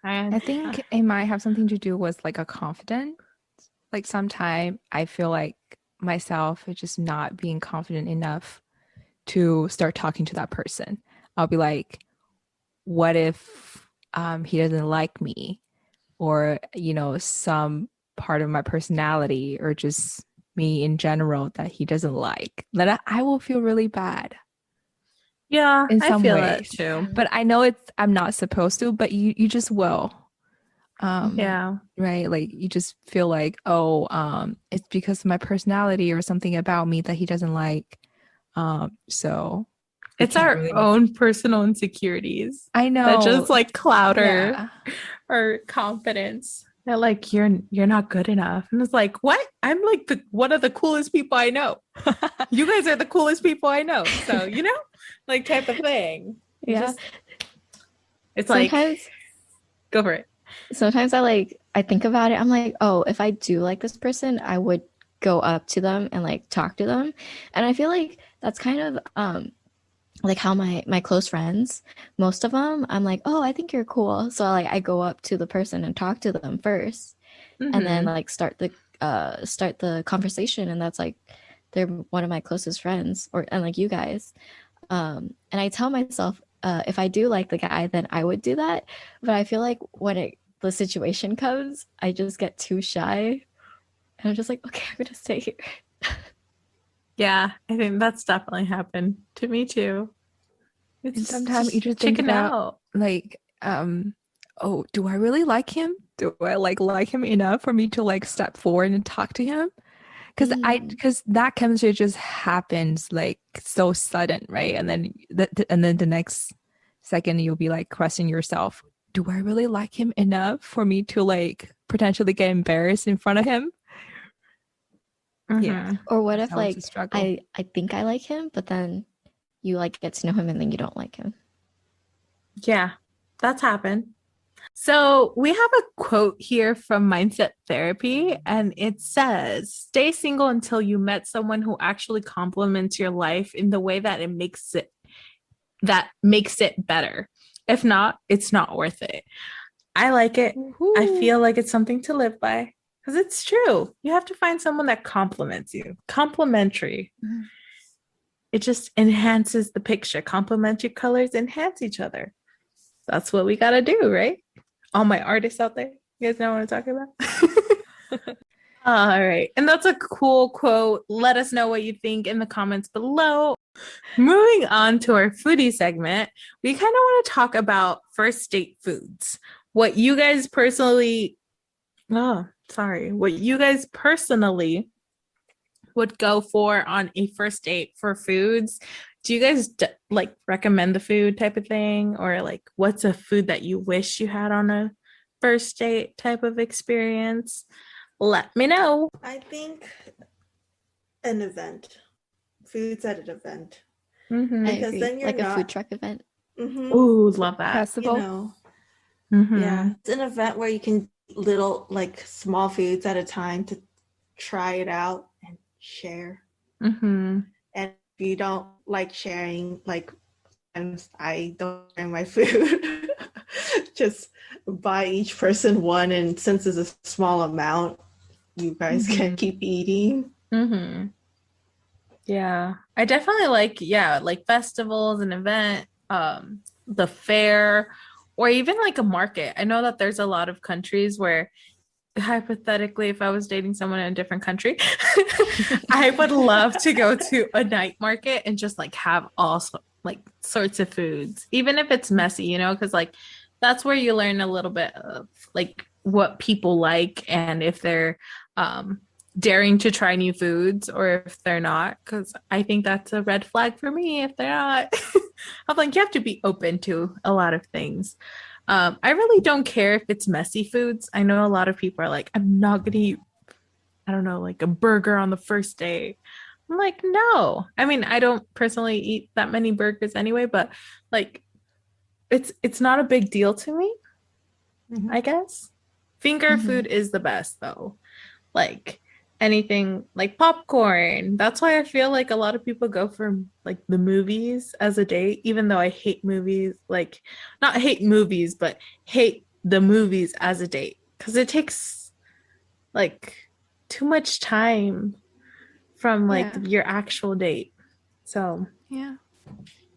I think it might have something to do with like a confidence. Like sometime I feel like myself is just not being confident enough to start talking to that person. I'll be like, what if he doesn't like me, or some part of my personality, or just me in general that he doesn't like, then I will feel really bad Yeah, in I some feel that ways. too. But I know I'm not supposed to, but you just will. Yeah. Right, like you just feel like, oh, it's because of my personality or something about me that he doesn't like. So we It's can't our really. own personal insecurities I that just know. like cloud Yeah. our confidence. They're like, you're not good enough. And it's like, what? I'm like one of the coolest people I know. You guys are the coolest people I know. So, like type of thing. Yeah. It's Sometimes like, go for it. sometimes I think about it. I'm like, oh, if I do like this person, I would go up to them and like talk to them. And I feel like that's kind of like how my close friends, most of them, I'm like, oh, I think you're cool. So like I go up to the person and talk to them first, and then Mhm. like start the conversation. And that's like they're one of my closest friends, and like you guys. And I tell myself, if I do like the guy, then I would do that. But I feel like when the situation comes, I just get too shy, and I'm just like, okay, I'm gonna stay here. Yeah, I think that's definitely happened to me too. And It's sometimes you just think chicken about, out. like, oh, do I really like him? Do I like him enough for me to like step forward and talk to him? Because that chemistry just happens like so sudden, right? And then the next second you'll be like questioning yourself, do I really like him enough for me to like potentially get embarrassed in front of him? Yeah, Mhm. Or what that's if always a like struggle. I think I like him, but then you like get to know him and then you don't like him. Yeah, that's happened. So we have a quote here from Mindset Therapy, and it says, "Stay single until you met someone who actually complements your life in the way that makes it better. If not, it's not worth it." I like it. I Woohoo. feel like it's something to live by because it's true. You have to find someone that complements you. Complementary. Mhm. It just enhances the picture. Complementary colors enhance each other. That's what we got to do, right? All my artists out there, you guys know what I'm talking about? All right. And that's a cool quote. Let us know what you think in the comments below. Moving on to our foodie segment, we kind of want to talk about first date foods. What you guys personally, what you guys personally would go for on a first date for foods. Do you guys like recommend the food type of thing, or like what's a food that you wish you had on a first date type of experience? Let me know. I think an event, foods at an event, Mm-hmm. I because agree. then you're Like a food not. truck event. Ooh, love that. Festival. Mm-hmm. Yeah, it's an event where you can little like small foods at a time to try it out and share. Mm-hmm. And if you don't like sharing, like I don't share my food, just buy each person one, and since it's a small amount, you guys can keep eating. Mm-hmm. Yeah, I definitely like festivals and event, the fair, or even like a market. I know that there's a lot of countries where, hypothetically, if I was dating someone in a different country, I would love to go to a night market and just like have like sorts of foods, even if it's messy, because like that's where you learn a little bit of like what people like and if they're daring to try new foods or if they're not, because I think that's a red flag for me if they're not. I'm like, you have to be open to a lot of things. I really don't care if it's messy foods. I know a lot of people are like, I'm not gonna eat, I don't know, like a burger on the first day. I'm like, no. I mean, I don't personally eat that many burgers anyway, but like it's not a big deal to me, I guess. Finger Mhm. food is the best though. Like anything like popcorn. That's why I feel like a lot of people go for like the movies as a date, even though I hate movies, like not hate movies, but hate the movies as a date because it takes like too much time from like Yeah. your actual date. So, Yeah.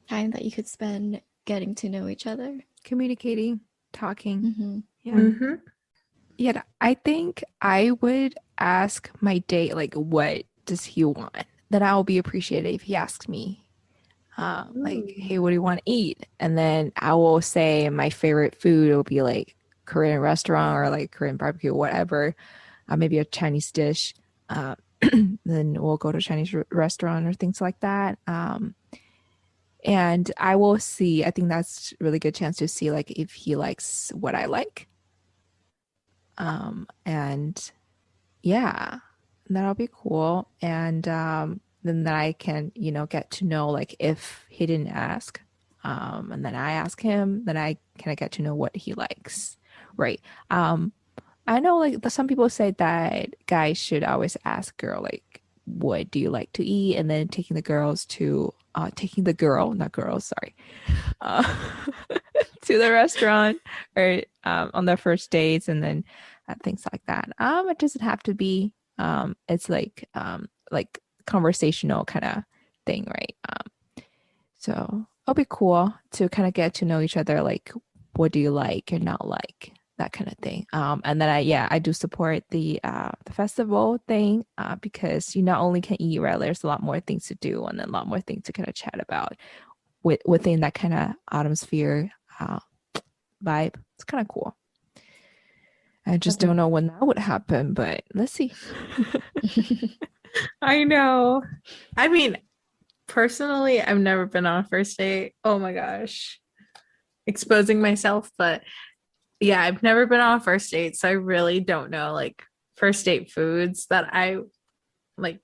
Time that you could spend getting to know each other. Communicating. talking. Mm-hmm. Yeah. Mm-hmm. Yeah, I think I would ask my date like what does he want? Then I'll be appreciated if he asks me like, hey, what do you want to eat? And then I will say my favorite food will be like Korean restaurant or like Korean barbecue, whatever. Maybe a Chinese dish. Then we'll go to a Chinese restaurant or things like that. And I will see. I think that's a really good chance to see like if he likes what I like. And yeah, that'll be cool. And then I can, get to know like if he didn't ask, and then I ask him, then I kind of get to know what he likes, right? I know like some people say that guys should always ask girl like, what do you like to eat? And then taking the girl, not girls, sorry, uh, to the restaurant or on their first dates, and then things like that. It doesn't have to be. It's like conversational kind of thing, right? So it'll be cool to kind of get to know each other. Like, what do you like or not like? That kind of thing. And then I do support the festival thing because you not only can eat, right? There's a lot more things to do and then a lot more things to kind of chat about within that kind of atmosphere vibe. It's kind of cool. I just don't know when that would happen, but let's see. I know. I mean, personally, I've never been on a first date. Oh my gosh. Exposing myself, but yeah, I've never been on a first date, so I really don't know like first date foods that I like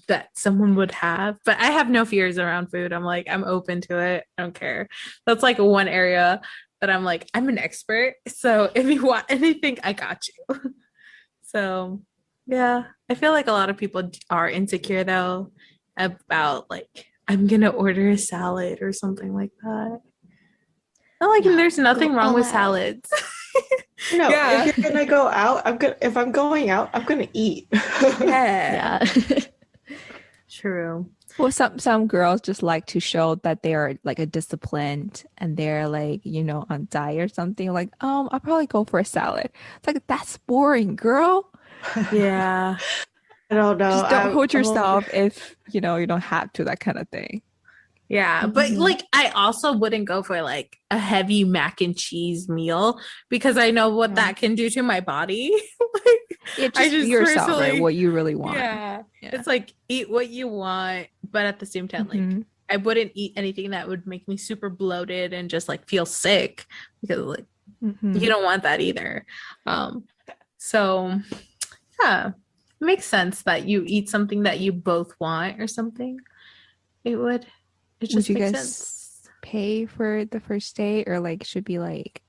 that someone would have. But I have no fears around food. I'm open to it. I don't care. That's like one area that I'm an expert. So if you want anything, I got you. So yeah, I feel like a lot of people are insecure though about like I'm gonna order a salad or something like that. Not like there's nothing wrong with salads. No, Yeah. if you're gonna go out, if I'm going out, I'm gonna eat. Yeah. Yeah. True. Well, some girls just like to show that they are like a disciplined and they're like, on diet or something. Like, I'll probably go for a salad. It's like that's boring, girl. Yeah. I don't know. Just don't hold I'm yourself if you don't have to, that kind of thing. Yeah. But Mhm. like I also wouldn't go for like a heavy mac and cheese meal because I know what that can do to my body. Like Yeah, I just be just yourself, right? personally What you really want. Yeah. Yeah. It's like eat what you want, but at the same time, like Mhm. I wouldn't eat anything that would make me super bloated and just like feel sick because like Mhm. you don't want that either. So yeah, it makes sense that you eat something that you both want or something. It Would just you makes guys sense. pay for the first date, or like should be like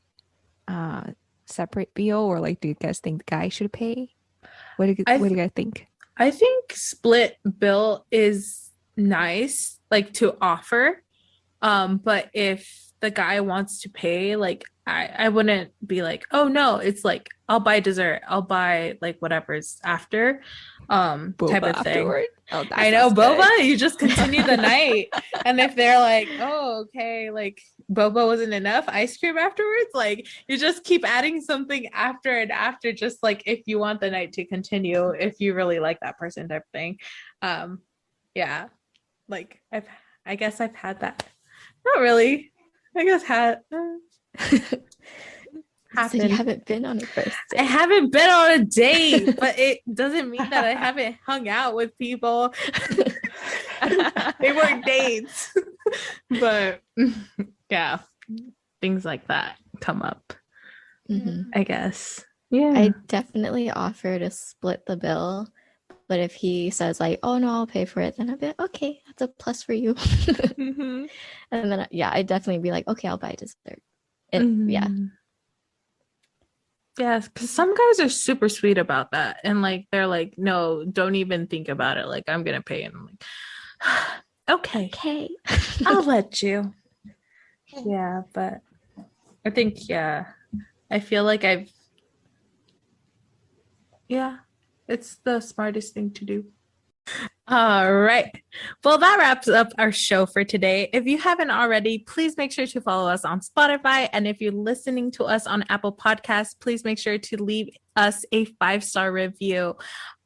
separate bill, or like do you guys think the guy should pay? What do you guys think? I think split bill is nice, like to offer. But if the guy wants to pay, like I wouldn't be like, oh no, it's like I'll buy dessert, I'll buy like whatever's after, type Boba of thing. afterward? Oh, that I know sounds boba, good. you just continue the night. And if they're like, oh, okay, like boba wasn't enough, ice cream afterwards, like you just keep adding something after and after, just like if you want the night to continue, if you really like that person type of thing. Yeah, like I guess I've had that. Not really. I guess So you happened. haven't been on a first I date. haven't been on a date, but it doesn't mean that I haven't hung out with people. They weren't dates. But yeah, things like that come up, Mhm. I guess. Yeah. I definitely offer to split the bill, but if he says like, "Oh no, I'll pay for it," then I'll be like, "Okay, that's a plus for you." Mhm. And then I'd definitely be like, "Okay, I'll buy dessert." And yeah, Mhm. Yes, because some guys are super sweet about that. And like they're like, no, don't even think about it. Like, I'm gonna pay. And I'm like, okay, okay. I'll let you. Yeah, but I think, yeah, I feel like yeah, it's the smartest thing to do. All right. Well, that wraps up our show for today. If you haven't already, please make sure to follow us on Spotify. And if you're listening to us on Apple Podcasts, please make sure to leave us a 5-star review.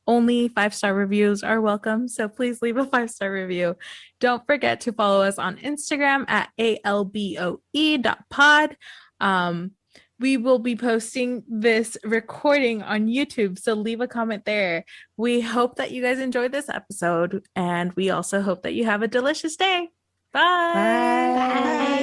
Only 5-star reviews are welcome. So please leave a 5-star review. Don't forget to follow us on Instagram at alboe.pod. We will be posting this recording on YouTube, so leave a comment there. We hope that you guys enjoyed this episode, and we also hope that you have a delicious day. Bye. Bye. Bye.